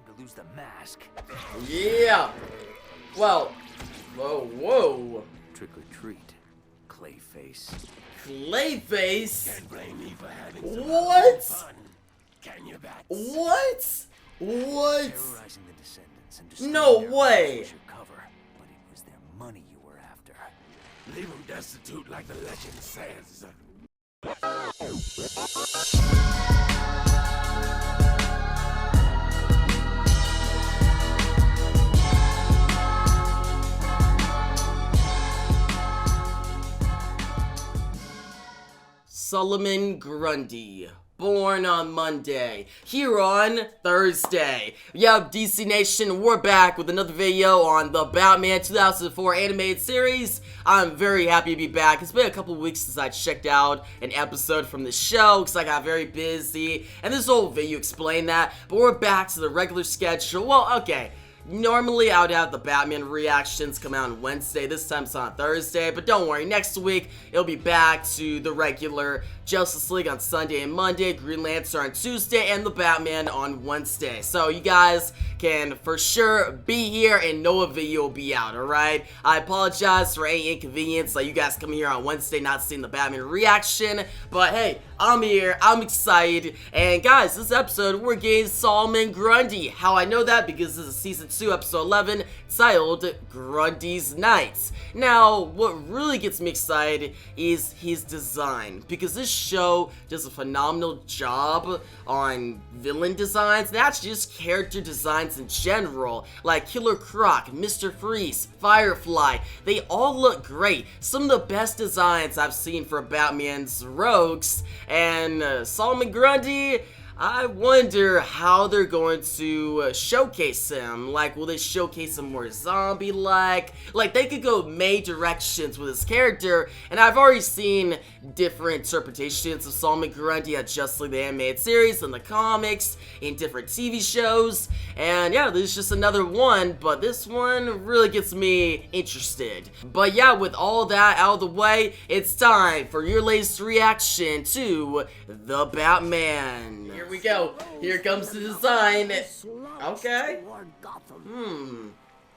to lose the mask. Yeah. Well. Whoa. Trick or treat, Clayface. Clayface? Can't blame me for having What? fun. Can you, Bats? What? Terrorizing the descendants and destroying No their way. homes was your cover, but it was their money you were after. Leave them destitute like the legend says. Solomon Grundy, born on Monday, here on Thursday. Yup, DC Nation, we're back with another video on the Batman 2004 animated series. I'm very happy to be back. It's been a couple weeks since I checked out an episode from the show because I got very busy, and this whole video explained that, but we're back to the regular schedule. Well, okay. Normally, I would have the Batman reactions come out on Wednesday. This time it's on Thursday. But don't worry, next week, it'll be back to the regular Justice League on Sunday and Monday, Green Lantern on Tuesday, and the Batman on Wednesday. So you guys can for sure be here and know a video will be out, alright? I apologize for any inconvenience, like you guys coming here on Wednesday not seeing the Batman reaction. But hey, I'm here, I'm excited. And guys, this episode, we're getting Solomon Grundy. How I know that? Because this is Season 2, Episode 11, titled Grundy's Nights. Now, what really gets me excited is his design, because this show does a phenomenal job on villain designs, and actually just character designs in general, like Killer Croc, Mr. Freeze, Firefly. They all look great. Some of the best designs I've seen for Batman's rogues, and Solomon Grundy, I wonder how they're going to showcase him. Like, will they showcase him more zombie-like? Like, they could go many directions with his character, and I've already seen different interpretations of Solomon Grundy at Justice League the Animated Series, in the comics, in different TV shows, and yeah, this is just another one, but this one really gets me interested. But yeah, with all that out of the way, it's time for your latest reaction to the Batman. Here we go. Here comes the design. Okay.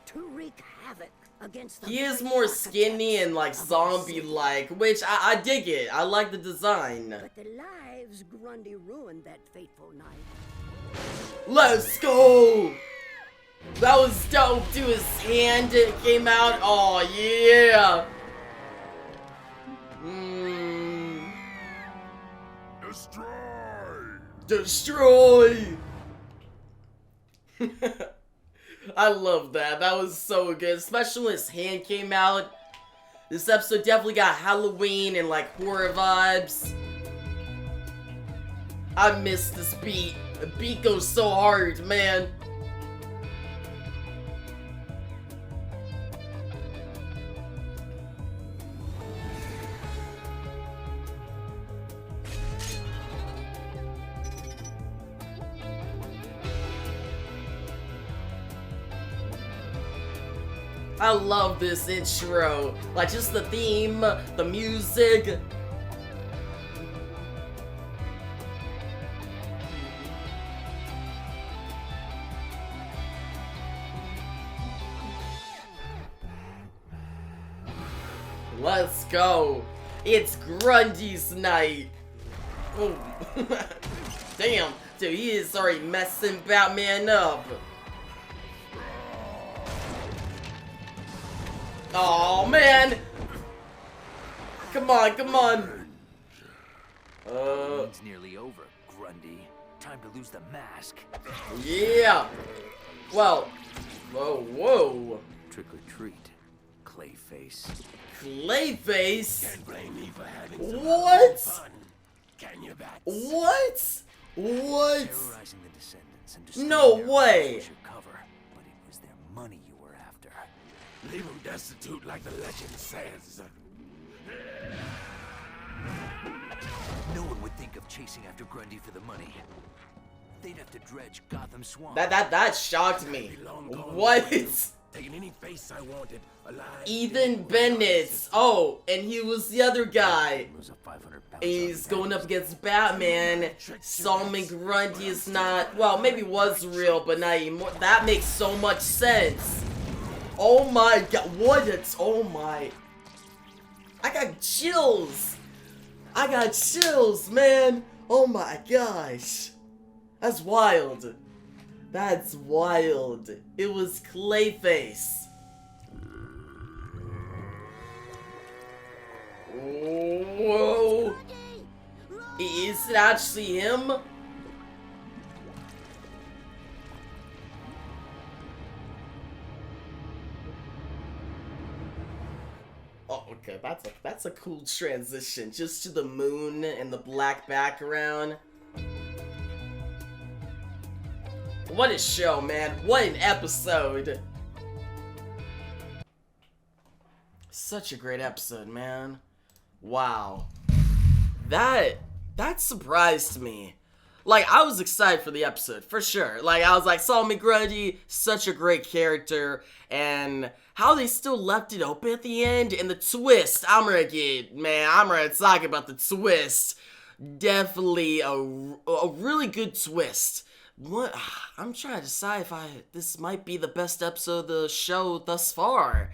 To wreak havoc against the He is more skinny and like zombie-like, which I dig it. I like the design. But the lives Grundy ruined that fateful night. Let's go! That was dope, dude. His hand came out. Oh, yeah. Destroy! I love that. That was so good, especially when his hand came out. This episode definitely got Halloween and like horror vibes. I miss this beat. The beat goes so hard, man. I love this intro. Like, just the theme, the music. Let's go. It's Grundy's night. Oh. Damn, dude, he is already messing Batman up. Oh man! Come on, come on! It's nearly over, Grundy. Time to lose the mask. Yeah! Well, whoa. Trick or treat, Clayface. Clayface? Can't blame me for having What? fun. Can you, Bats? What? Terrorizing the descendants and destroying No their way. homes was your cover, but it was their money you were after. Leave them destitute like the legend says. No one would think of chasing after Grundy for the money. They'd have to dredge Gotham Swamp. That shocked me. What? taking any face I wanted, alive. Ethan Bennett. Oh, and he was the other guy. Lose a 500 pounds. He's going up against Batman. Solomon Grundy is not, well, maybe was real, but not anymore. That makes so much sense. Oh my god, what it's, oh my. I got chills. I got chills, man. Oh my gosh. That's wild. That's wild. It was Clayface. Whoa. Is it actually him? Oh, okay, that's a cool transition. Just to the moon and the black background. What a show, man. What an episode. Such a great episode, man. Wow. That surprised me. Like, I was excited for the episode, for sure. Like, I was like, Solomon Grundy, such a great character, and how they still left it open at the end, and the twist, I'm gonna talk about the twist. Definitely a really good twist. What? I'm trying to decide if this might be the best episode of the show thus far.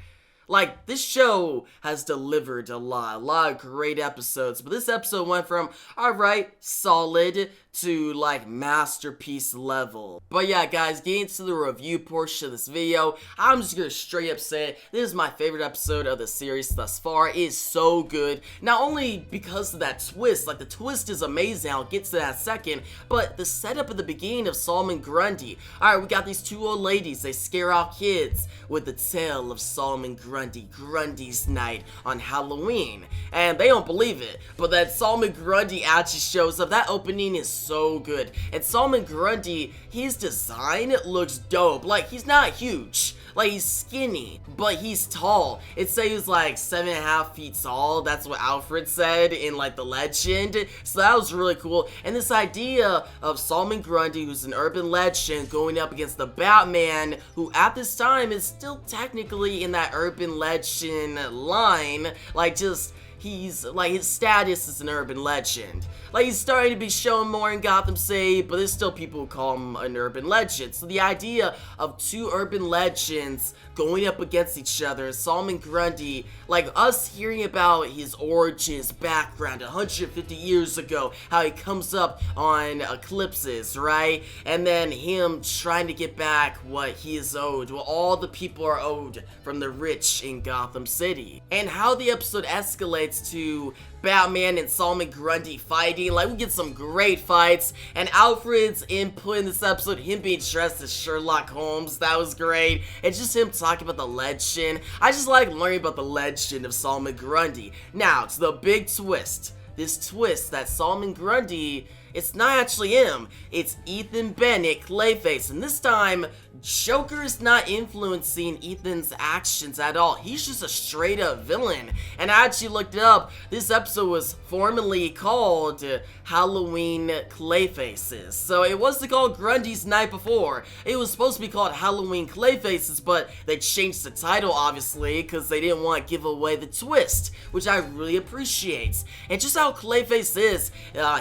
Like, this show has delivered a lot of great episodes, but this episode went from, alright, solid, to, like, masterpiece level. But yeah, guys, getting to the review portion of this video, I'm just gonna straight up say, this is my favorite episode of the series thus far. It is so good, not only because of that twist, like, the twist is amazing, I'll get to that in a second, but the setup at the beginning of Solomon Grundy. Alright, we got these two old ladies, they scare off kids with the tale of Solomon Grundy, Grundy's night on Halloween, and they don't believe it, but that Solomon Grundy actually shows up. That opening is so good, and Solomon Grundy, his design looks dope. Like, he's not huge, like, he's skinny, but he's tall. It says he was like 7.5 feet tall. That's what Alfred said in, like, the legend, so that was really cool. And this idea of Solomon Grundy, who's an urban legend, going up against the Batman, who at this time is still technically in that urban legend line, like, just, he's, like, his status is an urban legend. Like, he's starting to be shown more in Gotham City, but there's still people who call him an urban legend. So the idea of two urban legends going up against each other, Solomon Grundy, like, us hearing about his origins, background, 150 years ago, how he comes up on eclipses, right? And then him trying to get back what he is owed, what all the people are owed from the rich in Gotham City. And how the episode escalates to Batman and Solomon Grundy fighting. Like, we get some great fights, and Alfred's input in this episode, him being dressed as Sherlock Holmes, that was great. And just him talking about the legend. I just like learning about the legend of Solomon Grundy. Now, to the big twist. This twist that Solomon Grundy, it's not actually him, it's Ethan Bennett, Clayface, and this time, Joker is not influencing Ethan's actions at all. He's just a straight up villain. And I actually looked it up. This episode was formerly called Halloween Clayfaces. So it wasn't called Grundy's Night before. It was supposed to be called Halloween Clayfaces, but they changed the title obviously because they didn't want to give away the twist, which I really appreciate. And just how Clayface is,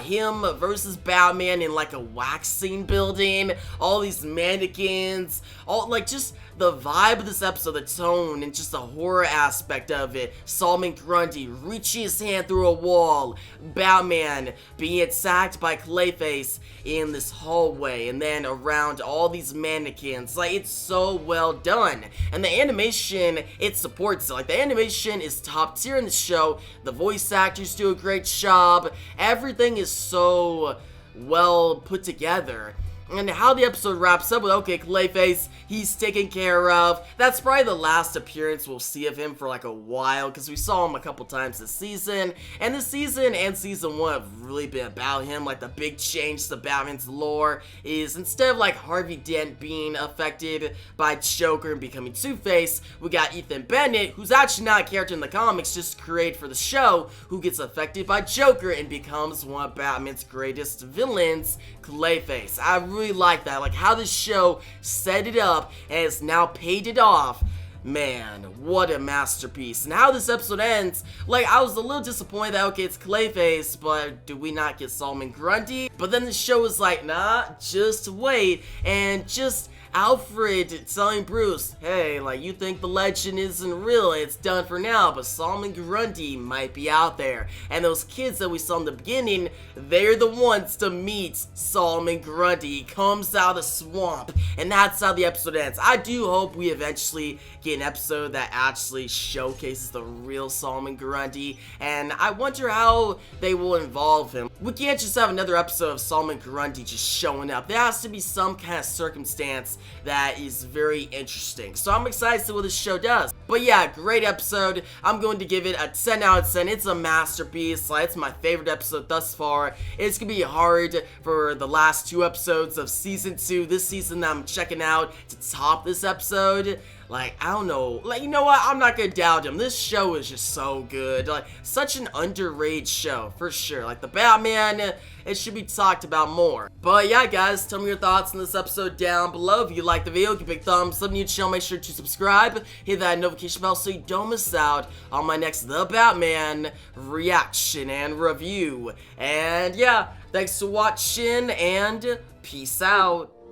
him versus Batman in like a waxing building, all these mannequins, all like just the vibe of this episode, the tone, and just the horror aspect of it. Solomon Grundy reaching his hand through a wall, Batman being attacked by Clayface in this hallway, and then around all these mannequins. Like, it's so well done, and the animation, it supports it. Like, the animation is top tier in the show, the voice actors do a great job, everything is so well put together. And how the episode wraps up with, okay, Clayface, he's taken care of. That's probably the last appearance we'll see of him for like a while, because we saw him a couple times this season. And this season and season 1 have really been about him. Like, the big change to Batman's lore is, instead of like Harvey Dent being affected by Joker and becoming Two-Face, we got Ethan Bennett, who's actually not a character in the comics, just created for the show, who gets affected by Joker and becomes one of Batman's greatest villains, Clayface. I really really like that. Like how this show set it up and it's now paid it off. Man, what a masterpiece. And how this episode ends, like, I was a little disappointed that, okay, it's Clayface, but do we not get Solomon Grundy? But then the show was like, nah, just wait, and just Alfred telling Bruce, hey, like, you think the legend isn't real, it's done for now, but Solomon Grundy might be out there. And those kids that we saw in the beginning, they're the ones to meet Solomon Grundy. He comes out of the swamp, and that's how the episode ends. I do hope we eventually get an episode that actually showcases the real Solomon Grundy, and I wonder how they will involve him. We can't just have another episode of Solomon Grundy just showing up. There has to be some kind of circumstance that is very interesting. So I'm excited to see what this show does. But yeah, great episode. I'm going to give it a 10 out of 10. It's a masterpiece. Like, it's my favorite episode thus far. It's gonna be hard for the last 2 episodes of season 2 this season that I'm checking out to top this episode. Like, I don't know, like, you know what, I'm not gonna doubt him. This show is just so good. Like, such an underrated show, for sure. Like, the Batman, it should be talked about more. But yeah, guys, tell me your thoughts on this episode down below. If you like the video, give a big thumbs up. New channel, make sure to subscribe, hit that notification bell so you don't miss out on my next The Batman reaction and review. And yeah, thanks for watching, and peace out.